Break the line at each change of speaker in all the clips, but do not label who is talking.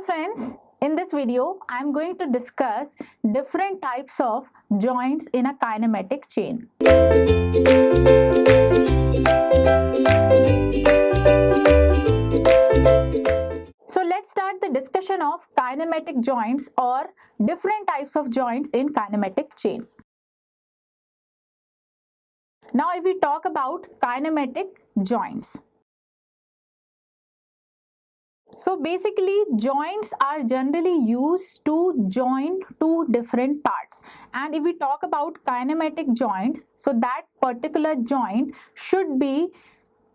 friends, in this video I am going to discuss different types of joints in a kinematic chain. So let's start the discussion of kinematic joints or different types of joints in kinematic chain. Now if we talk about kinematic joints. So basically joints are generally used to join two different parts, and if we talk about kinematic joints, so that particular joint should be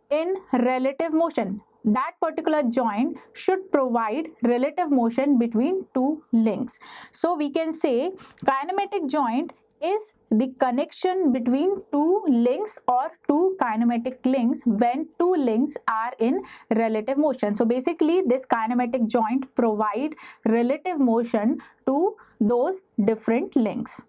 in relative motion. That particular joint should provide relative motion between two links. So we can say kinematic joint is the connection between two links or two kinematic links when two links are in relative motion. So basically this kinematic joint provide relative motion to those different links.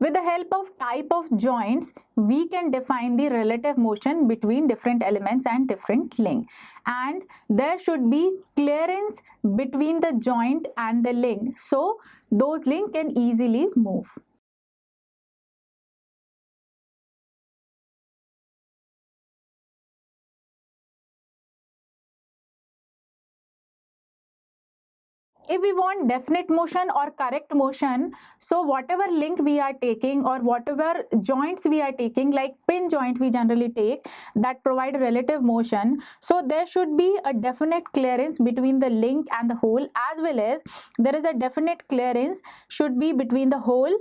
With the help of type of joints, we can define the relative motion between different elements and different link. And there should be clearance between the joint and the link, so those links can easily move. If we want definite motion or correct motion, so whatever link we are taking or whatever joints we are taking, like pin joint we generally take that provide relative motion, so there should be a definite clearance between the link and the hole, as well as there is a definite clearance should be between the hole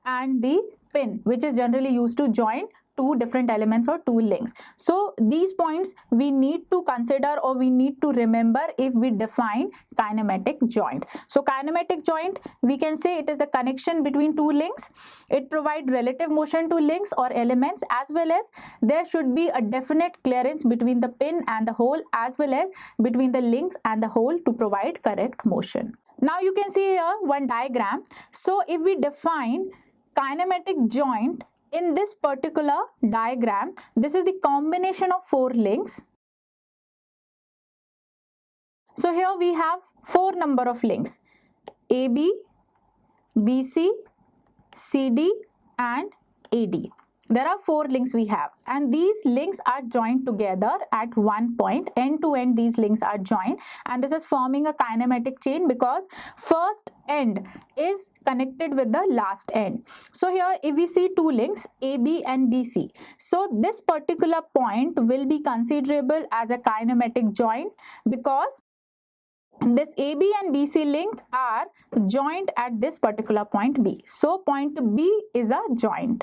and the pin, which is generally used to join two different elements or two links. So these points we need to consider or we need to remember if we define kinematic joints. So kinematic joint, we can say it is the connection between two links. It provides relative motion to links or elements, as well as there should be a definite clearance between the pin and the hole, as well as between the links and the hole to provide correct motion. Now you can see here one diagram. So if we define kinematic joint in this particular diagram, this is the combination of four links. So here we have four number of links: AB, BC, CD and AD. There are four links we have, and these links are joined together at one point. End to end these links are joined, and this is forming a kinematic chain because first end is connected with the last end. So here if we see two links AB and BC, so this particular point will be considerable as a kinematic joint because this AB and BC link are joined at this particular point B. So point B is a joint.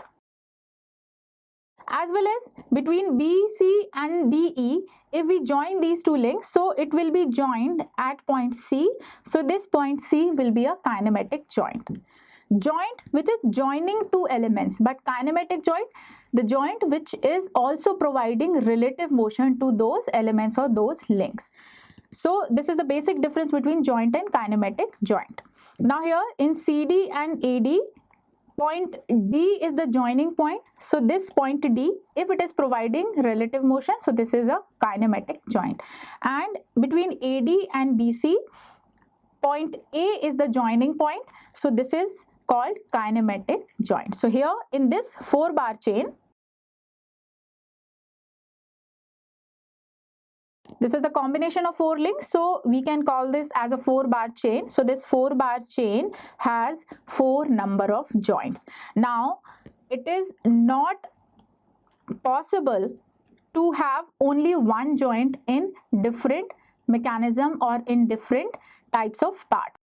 As well as between BC and DE, if we join these two links, so it will be joined at point C. So this point C will be a kinematic joint. Joint which is joining two elements, but kinematic joint, the joint which is also providing relative motion to those elements or those links. So this is the basic difference between joint and kinematic joint. Now here in CD and AD, point D is the joining point. So this point D, if it is providing relative motion, so this is a kinematic joint. And between AD and BC, point A is the joining point. So this is called kinematic joint. So here in this 4-bar chain, this is the combination of four links, so we can call this as a 4-bar chain. So this 4-bar chain has 4 number of joints. Now it is not possible to have only one joint in different mechanism or in different types of part.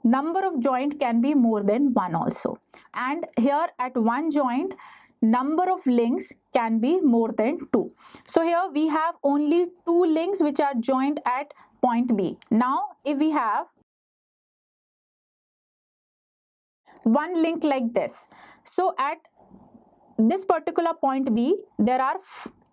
Number of joint can be more than one also, and here at one joint number of links can be more than 2. So here we have only 2 links which are joined at point B. Now if we have one link like this, so at this particular point B there are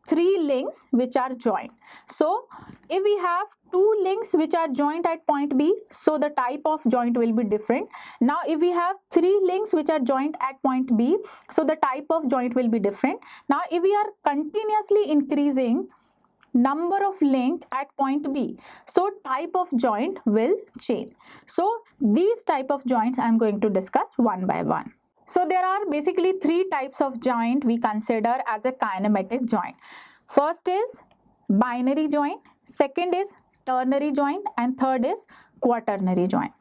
3 links which are joined. So if we have 2 links which are joined at point B, so the type of joint will be different. Now if we have 3 links which are joined at point B, so the type of joint will be different. Now if we are continuously increasing number of link at point B, so type of joint will change. So these type of joints I am going to discuss one by one. So there are basically 3 types of joint we consider as a kinematic joint. First is binary joint, second is ternary joint, and third is quaternary joint.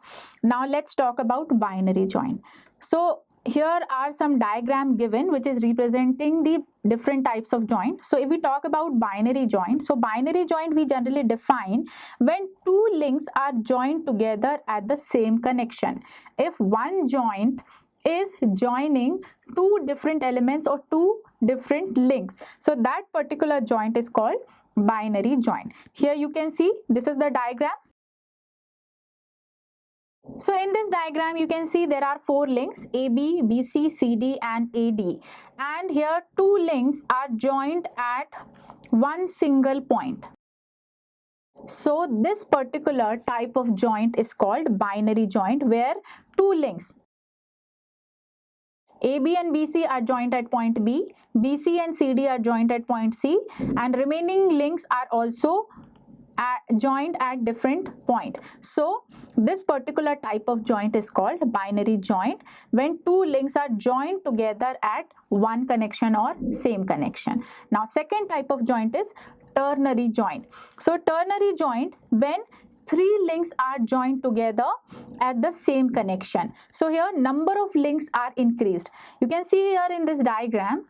Now let's talk about binary joint. So here are some diagram given which is representing the different types of joint. So if we talk about binary joint, so binary joint we generally define when 2 links are joined together at the same connection. If one joint is joining 2 different elements or 2 different links, so that particular joint is called binary joint. Here you can see this is the diagram. So in this diagram you can see there are 4 links AB, BC, CD and AD, and here 2 links are joined at one single point. So this particular type of joint is called binary joint, where 2 links AB and BC are joined at point B, BC and CD are joined at point C, and remaining links are also joined at different points. So this particular type of joint is called binary joint, when 2 links are joined together at one connection or same connection. Now second type of joint is ternary joint. So ternary joint when 3 links are joined together at the same connection. So here number of links are increased. You can see here in this diagram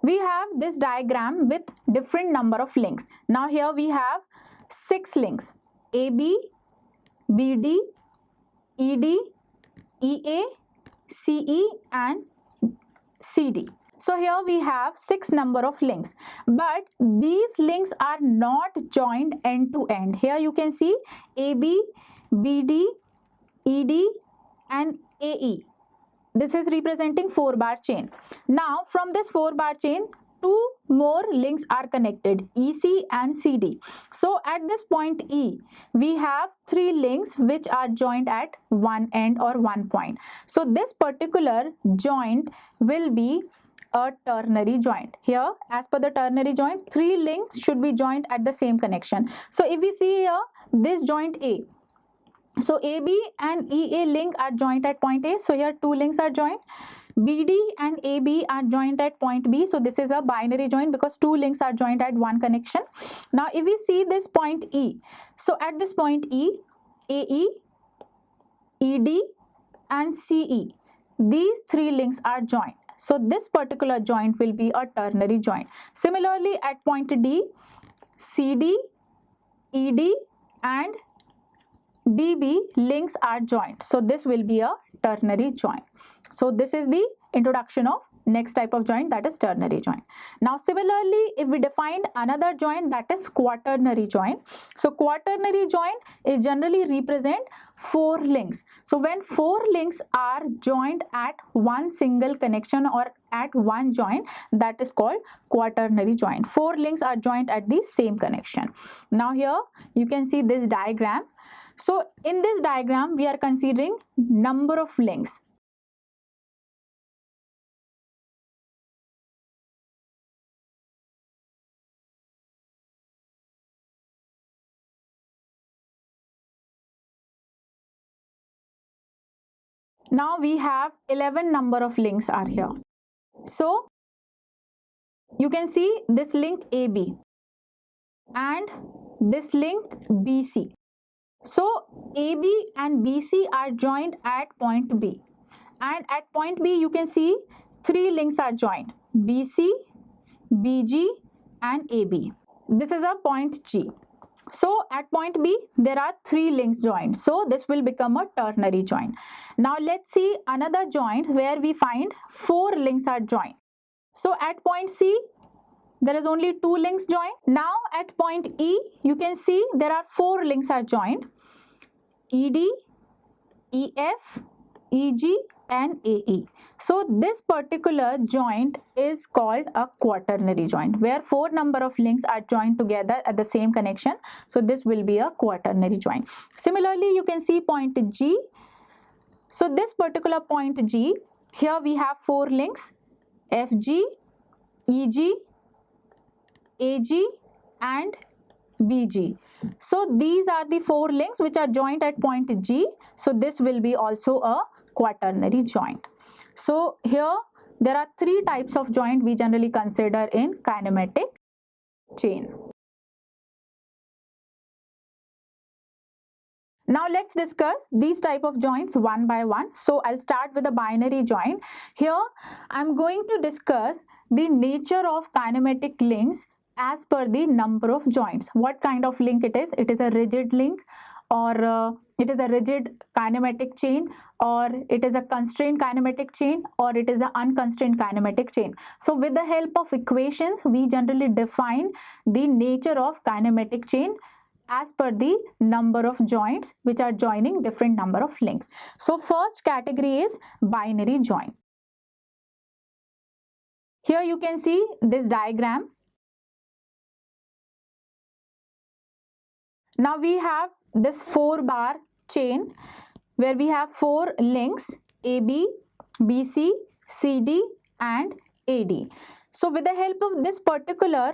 we have this diagram with different number of links. Now here we have 6 links AB, BD, ED, EA, CE and CD. So here we have 6 number of links, but these links are not joined end to end. Here you can see AB, BD, ED and AE. This is representing 4-bar chain. Now from this 4-bar chain 2 more links are connected, EC and CD. So at this point E, we have 3 links which are joined at one end or one point. So this particular joint will be a ternary joint. Here as per the ternary joint 3 links should be joined at the same connection. So if we see here this joint A, so AB and EA link are joined at point A, so here 2 links are joined. BD and AB are joined at point B, so this is a binary joint because 2 links are joined at one connection. Now if we see this point E, so at this point E, AE, ED and CE, these 3 links are joined. So this particular joint will be a ternary joint. Similarly at point D, CD, ED and DB links are joined. So this will be a ternary joint. So this is the introduction of next type of joint, that is ternary joint. Now similarly if we define another joint, that is quaternary joint. So quaternary joint is generally represent 4 links. So when 4 links are joined at one single connection or at one joint, that is called quaternary joint. 4 links are joined at the same connection. Now here you can see this diagram. So in this diagram we are considering number of links. Now we have 11 number of links are here. So you can see this link AB and this link BC. So AB and BC are joined at point B, and at point B you can see 3 links are joined, BC, BG and AB. This is a point G. So at point B there are 3 links joined, so this will become a ternary joint. Now let's see another joint where we find 4 links are joined. So at point C there is only 2 links joined. Now at point E you can see there are 4 links are joined, ED, EF, EG and AE. So this particular joint is called a quaternary joint, where four number of links are joined together at the same connection. So this will be a quaternary joint. Similarly, you can see point G. So this particular point G, here we have four links, FG, EG, AG and BG. So these are the four links which are joined at point G. So this will be also a quaternary joint. So here there are three types of joint we generally consider in kinematic chain. Now let's discuss these type of joints one by one. So I'll start with a binary joint. Here I'm going to discuss the nature of kinematic links as per the number of joints. What kind of link it is? It is a rigid link, or it is a rigid kinematic chain, or it is a constrained kinematic chain, or it is an unconstrained kinematic chain. So with the help of equations, we generally define the nature of kinematic chain as per the number of joints which are joining different number of links. So first category is binary joint. Here you can see this diagram. Now we have this 4-bar chain where we have four links AB, BC, CD and AD. So with the help of this particular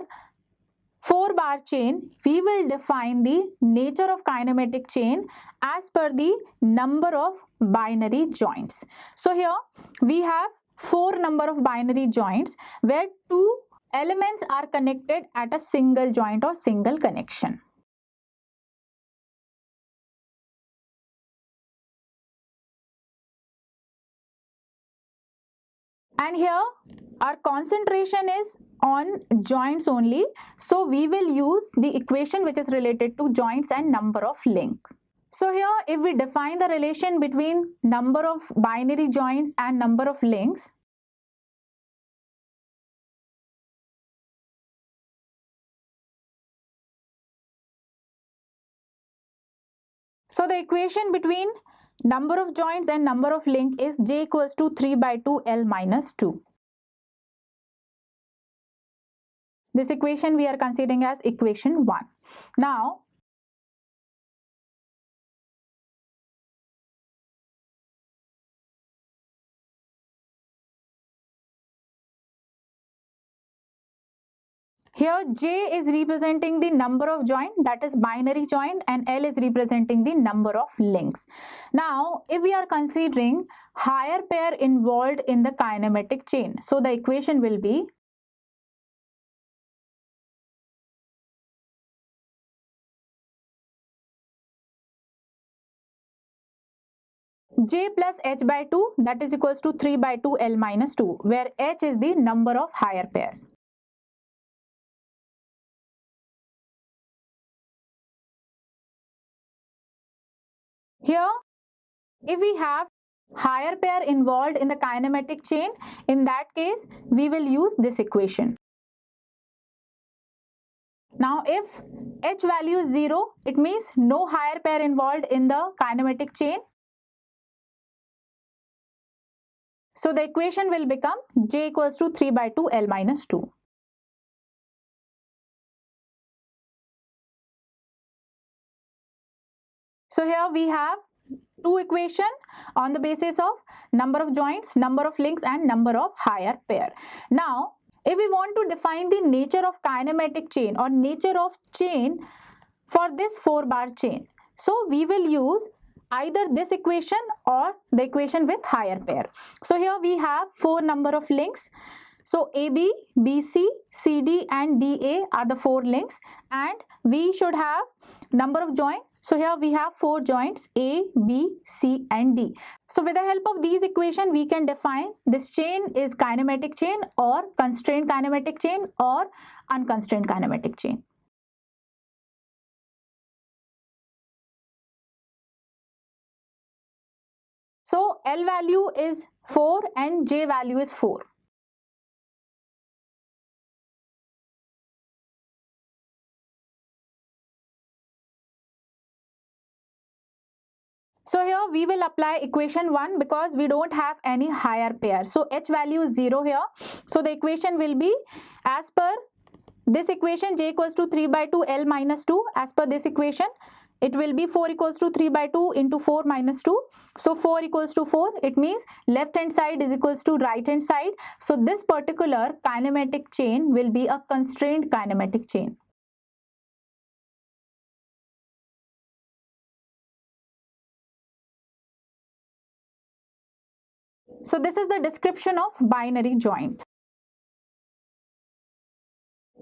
4-bar chain, we will define the nature of kinematic chain as per the number of binary joints. So here we have four number of binary joints where two elements are connected at a single joint or single connection. And here our concentration is on joints only. So we will use the equation which is related to joints and number of links. So here if we define the relation between number of binary joints and number of links, so the equation between number of joints and number of link is J equals to 3 by 2 L minus 2. This equation we are considering as equation 1. Now, here J is representing the number of joint, that is binary joint, and L is representing the number of links. Now, if we are considering higher pair involved in the kinematic chain, so the equation will be J plus H by 2, that is equals to 3 by 2 L minus 2, where H is the number of higher pairs. Here, if we have higher pair involved in the kinematic chain, in that case, we will use this equation. Now, if H value is 0, it means no higher pair involved in the kinematic chain. So the equation will become J equals to 3 by 2 L minus 2. So here we have two equations on the basis of number of joints, number of links and number of higher pair. Now, if we want to define the nature of kinematic chain or nature of chain for this 4-bar chain, so we will use either this equation or the equation with higher pair. So here we have four number of links. So AB, BC, CD and DA are the four links, and we should have number of joint. So here we have four joints A, B, C and D. So with the help of these equations, we can define this chain is kinematic chain or constrained kinematic chain or unconstrained kinematic chain. So L value is 4 and J value is 4. So here we will apply equation 1 because we don't have any higher pair. So H value is 0 here. So the equation will be as per this equation, j equals to 3 by 2 L minus 2. As per this equation, it will be 4 equals to 3 by 2 into 4 minus 2. So 4 equals to 4. It means left hand side is equals to right hand side. So this particular kinematic chain will be a constrained kinematic chain. So this is the description of binary joint.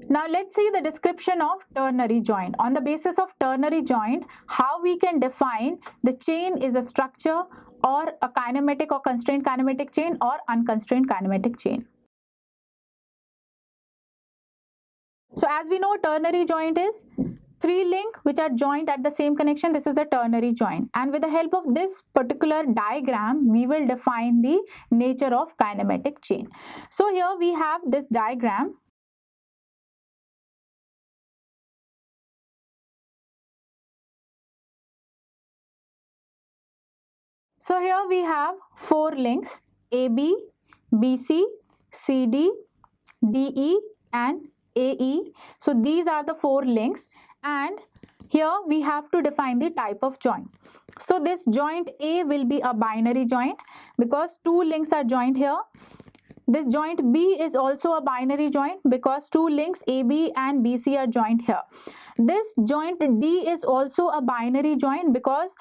Now let's see the description of ternary joint. On the basis of ternary joint, how we can define the chain is a structure or a kinematic or constrained kinematic chain or unconstrained kinematic chain. So as we know, ternary joint is three link which are joined at the same connection. This is the ternary joint, and with the help of this particular diagram we will define the nature of kinematic chain. So here we have this diagram. So here we have four links AB, BC, CD, DE and AE. So these are the four links, and here we have to define the type of joint. So this joint A will be a binary joint because two links are joined here. This joint B is also a binary joint because two links AB and BC are joined here. This joint D is also a binary joint because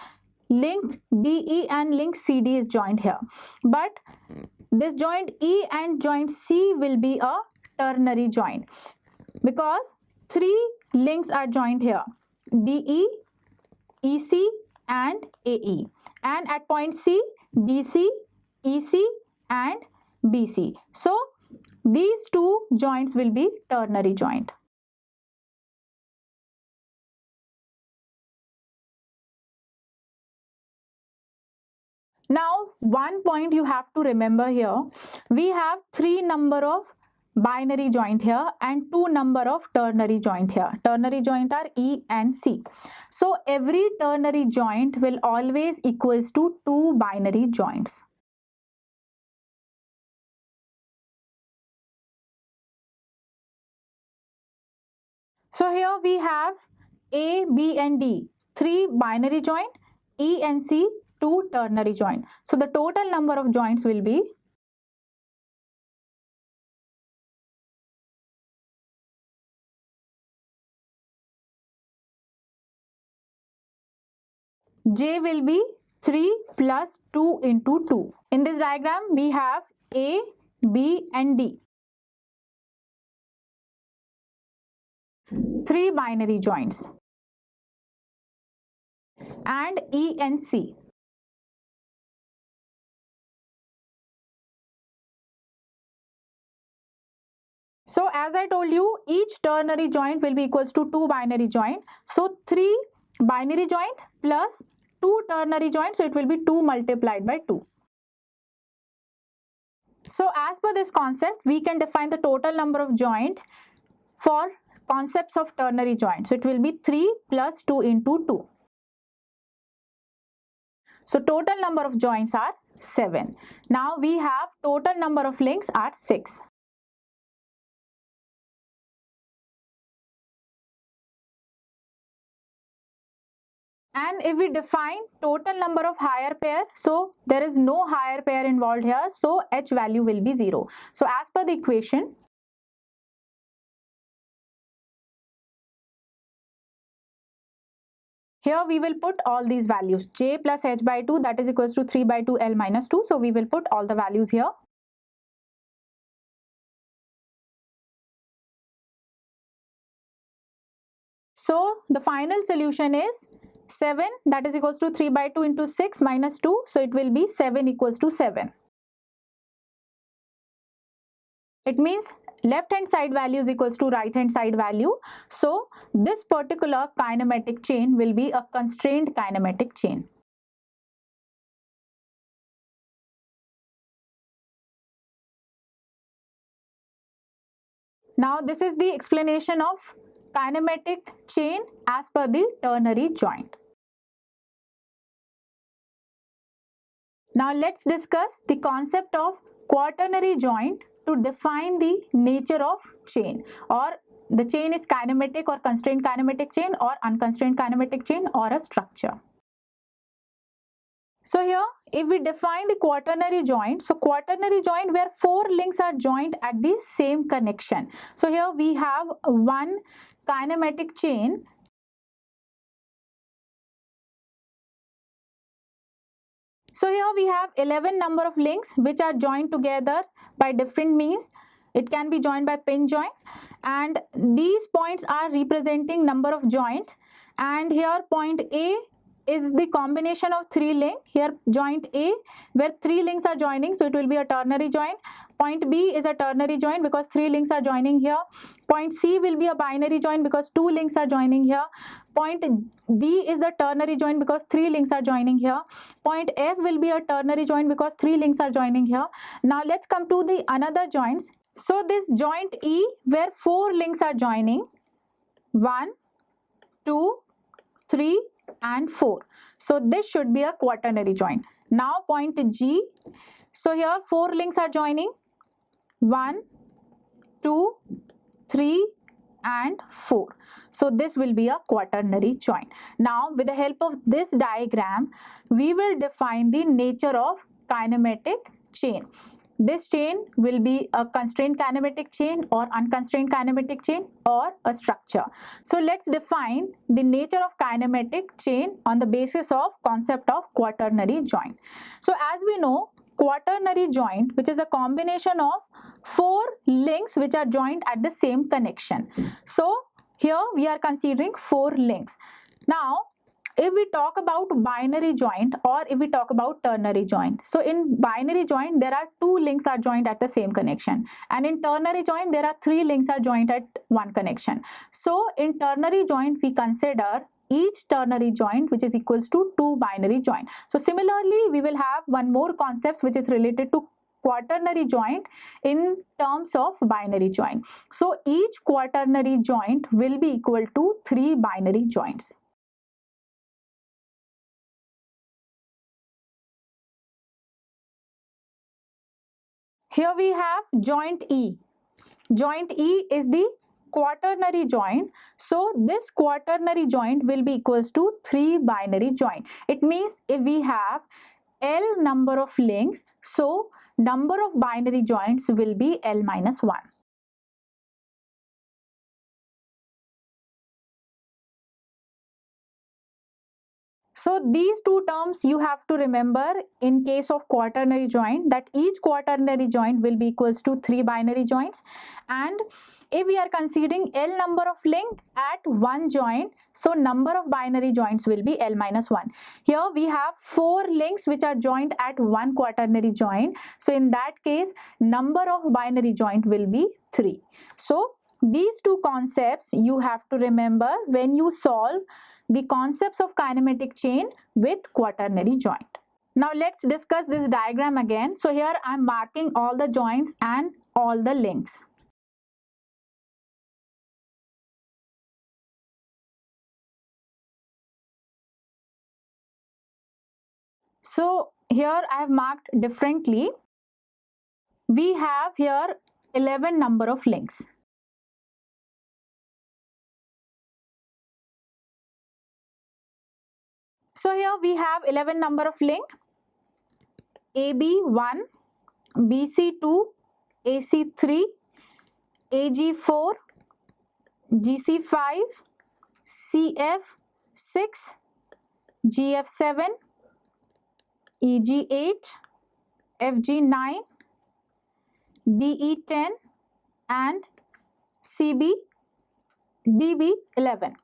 link DE and link CD is joined here. But this joint E and joint C will be a ternary joint because three links are joined here: DE, EC and AE, and at point C, DC, EC and BC. So these two joints will be ternary joint. Now one point you have to remember here, we have three number of binary joint here and two number of ternary joint here. Ternary joint are E and C. So every ternary joint will always equals to two binary joints. So here we have A, B and D, three binary joint, E and C, two ternary joint. So the total number of joints will be J will be 3 plus 2 into 2. In this diagram, we have A, B and D. Three binary joints. And E and C. So as I told you, each ternary joint will be equals to two binary joint. So three binary joint plus two ternary joints, so it will be 2 multiplied by 2. So as per this concept, we can define the total number of joint for concepts of ternary joint. So it will be 3 plus 2 into 2. So total number of joints are 7. Now we have total number of links are 6. And if we define total number of higher pair, so there is no higher pair involved here, so H value will be 0. So as per the equation, here we will put all these values. J plus H by 2, that is equals to 3 by 2 L minus 2. So we will put all the values here. So the final solution is 7, that is equals to 3 by 2 into 6 minus 2. So it will be 7 equals to 7. It means left hand side value is equals to right hand side value. So this particular kinematic chain will be a constrained kinematic chain. Now this is the explanation of kinematic chain as per the ternary joint. Now let's discuss the concept of quaternary joint to define the nature of chain, or the chain is kinematic or constrained kinematic chain or unconstrained kinematic chain or a structure. So here if we define the quaternary joint, so quaternary joint where four links are joined at the same connection. So here we have one kinematic chain. So here we have 11 number of links which are joined together by different means. It can be joined by pin joint, and these points are representing number of joints. And here point A is the combination of three links. Here joint A where three links are joining, so it will be a ternary joint. Point B is a ternary joint because three links are joining here. Point C will be a binary joint because two links are joining here. Point D is the ternary joint because three links are joining here. Point F will be a ternary joint because three links are joining here. Now let's come to the another joints. So this joint E where four links are joining, 1, 2, 3 and 4. So this should be a quaternary joint. Now point G. So here four links are joining, 1, 2, 3 and 4. So this will be a quaternary joint. Now with the help of this diagram, we will define the nature of kinematic chain. This chain will be a constrained kinematic chain or unconstrained kinematic chain or a structure. So let's define the nature of kinematic chain on the basis of concept of quaternary joint. So as we know, quaternary joint, which is a combination of four links which are joined at the same connection. So here we are considering four links. Now if we talk about binary joint or if we talk about ternary joint, so in binary joint there are two links are joined at the same connection, and in ternary joint there are three links are joined at one connection. So in ternary joint we consider each ternary joint which is equals to two binary joint. So similarly we will have one more concept which is related to quaternary joint in terms of binary joint. So each quaternary joint will be equal to three binary joints. Here we have joint E. Joint E is the quaternary joint. So this quaternary joint will be equals to three binary joint. It means if we have L number of links, so number of binary joints will be L minus 1. So these two terms you have to remember in case of quaternary joint, that each quaternary joint will be equals to three binary joints. And if we are considering L number of link at one joint, so number of binary joints will be L minus 1. Here we have four links which are joined at one quaternary joint. So in that case, number of binary joint will be 3. So these two concepts you have to remember when you solve the concepts of kinematic chain with quaternary joint. Now let's discuss this diagram again. So here I am marking all the joints and all the links. So here I have marked differently. We have here 11 number of links. So here we have 11 number of link, AB1, BC2, AC3, AG4, GC5, CF6, GF7, EG8, FG9, DE10 and DB11.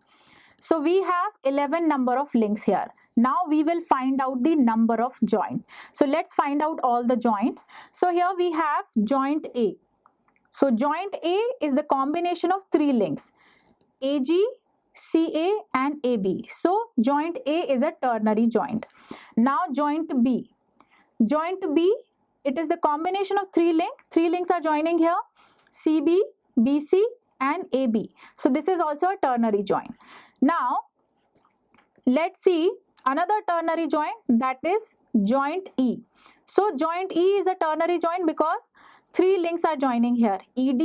So we have 11 number of links here. Now we will find out the number of joints. So let's find out all the joints. So here we have joint A. So joint A is the combination of three links, AG, CA and AB. So joint A is a ternary joint. Now joint B. Joint B, it is the combination of three links. Three links are joining here, CB, BC and AB. So this is also a ternary joint. Now let's see another ternary joint, that is joint E. So joint E is a ternary joint because three links are joining here, ED,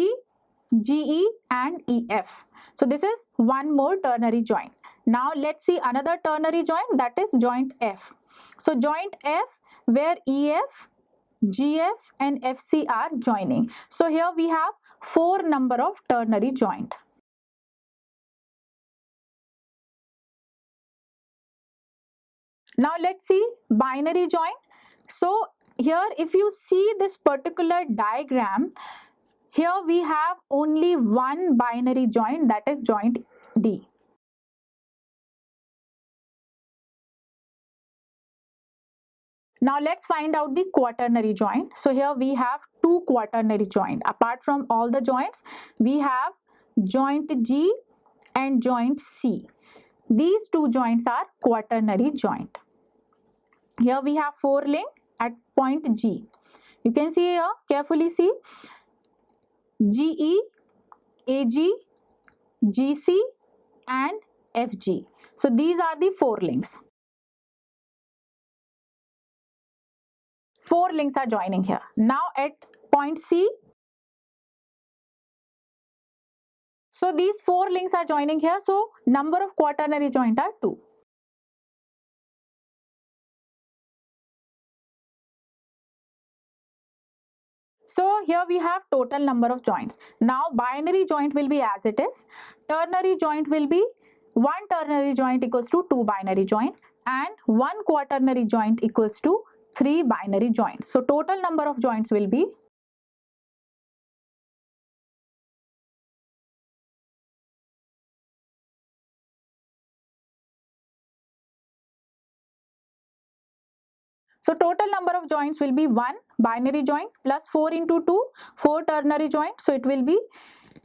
GE and EF. So this is one more ternary joint. Now let's see another ternary joint, that is joint F. So joint F where EF, GF and FC are joining. So here we have 4 number of ternary joint. Now let's see binary joint. So here if you see this particular diagram, here we have only one binary joint, that is joint D. Now let's find out the quaternary joint. So here we have two quaternary joint. Apart from all the joints, we have joint G and joint C. These two joints are quaternary joint. Here we have 4 link at point G. You can see here, carefully see, GE, AG, GC and FG. So these are the 4 links. 4 links are joining here. Now at point C, so these 4 links are joining here. So number of quaternary joint are 2. So here we have total number of joints. Now binary joint will be as it is. Ternary joint will be 1 ternary joint equals to 2 binary joint and 1 quaternary joint equals to 3 binary joints. So total number of joints will be, so total number of joints will be 1 binary joint plus 4 into 2, 4 ternary joint. So it will be,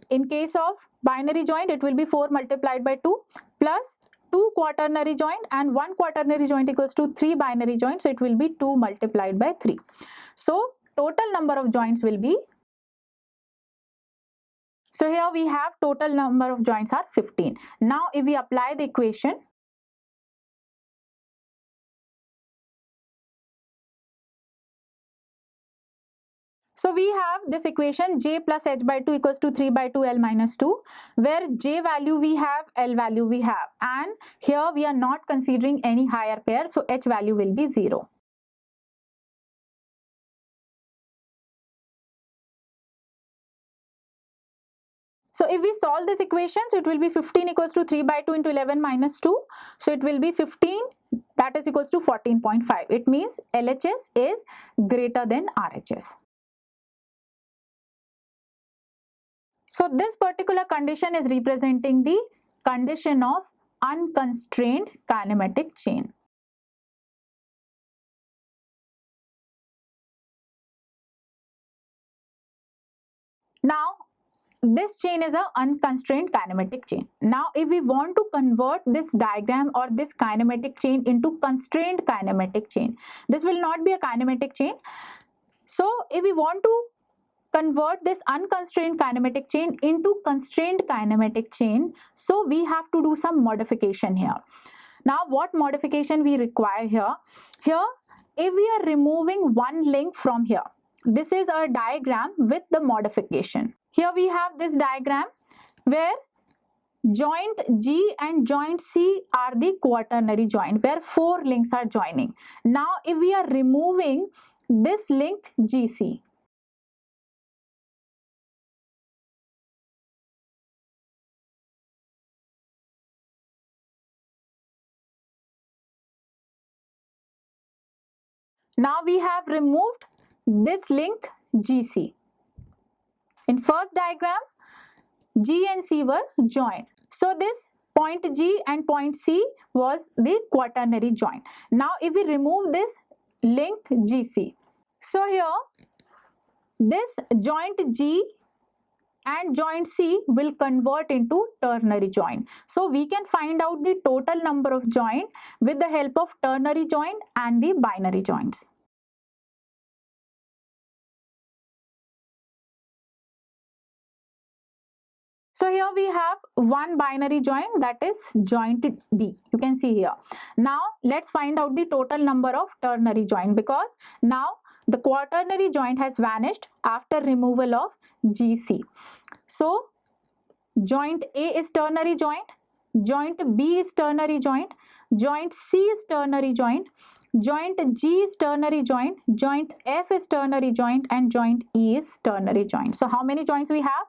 in case of binary joint, it will be 4 multiplied by 2 plus 2 quaternary joint, and 1 quaternary joint equals to 3 binary joints. So it will be 2 multiplied by 3. So total number of joints will be, so here we have total number of joints are 15. Now if we apply the equation, so we have this equation J plus H by 2 equals to 3 by 2 L minus 2, where J value we have, L value we have, and here we are not considering any higher pair, so H value will be 0. So if we solve this equation, so it will be 15 equals to 3 by 2 into 11 minus 2. So it will be 15, that is equals to 14.5. It means LHS is greater than RHS. So this particular condition is representing the condition of unconstrained kinematic chain. Now this chain is an unconstrained kinematic chain. Now if we want to convert this diagram or this kinematic chain into constrained kinematic chain, this will not be a kinematic chain. So if we want to convert this unconstrained kinematic chain into constrained kinematic chain, so we have to do some modification here. Now what modification we require here? Here if we are removing one link from here, this is a diagram with the modification. Here we have this diagram where joint G and joint C are the quaternary joint where 4 links are joining. Now if we are removing this link GC, now we have removed this link GC. In first diagram, G and C were joined. So this point G and point C was the quaternary joint. Now if we remove this link GC, so here this joint G and joint C will convert into ternary joint. So we can find out the total number of joint with the help of ternary joint and the binary joints. So here we have one binary joint, that is joint D. You can see here. Now let's find out the total number of ternary joint, because now the quaternary joint has vanished after removal of GC. So joint A is ternary joint, joint B is ternary joint, joint C is ternary joint, joint G is ternary joint, joint F is ternary joint, and joint E is ternary joint. So how many joints we have?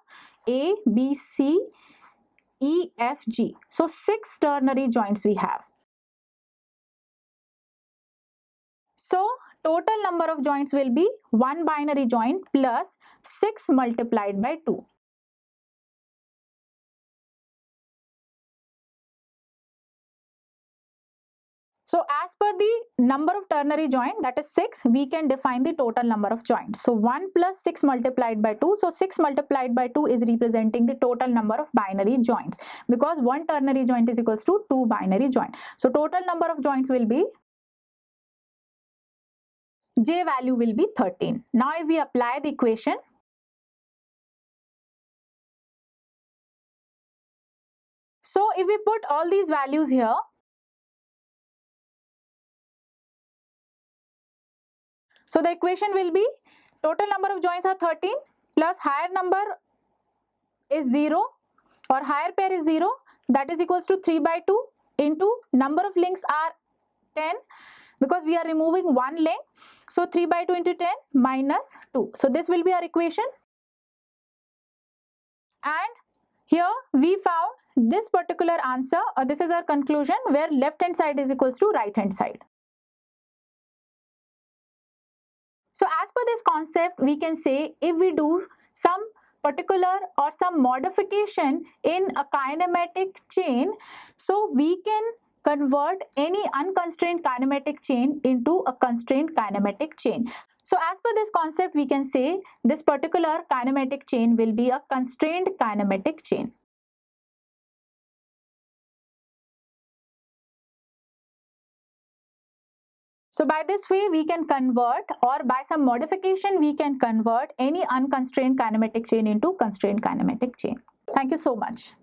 A, B, C, E, F, G. So 6 ternary joints we have. So total number of joints will be one binary joint plus 6 multiplied by 2. So as per the number of ternary joint, that is 6, we can define the total number of joints. So 1 plus 6 multiplied by 2. So 6 multiplied by 2 is representing the total number of binary joints, because one ternary joint is equals to 2 binary joint. So total number of joints will be, J value will be 13. Now if we apply the equation, so if we put all these values here, so the equation will be total number of joints are 13 plus higher number is 0 or higher pair is 0, that is equals to 3 by 2 into number of links are 10, because we are removing one link. So 3 by 2 into 10 minus 2. So this will be our equation. And here we found this particular answer, or this is our conclusion, where left hand side is equals to right hand side. So as per this concept, we can say if we do some particular or some modification in a kinematic chain, so we can convert any unconstrained kinematic chain into a constrained kinematic chain. So as per this concept, we can say this particular kinematic chain will be a constrained kinematic chain. So by this way, we can convert, or by some modification, we can convert any unconstrained kinematic chain into constrained kinematic chain. Thank you so much.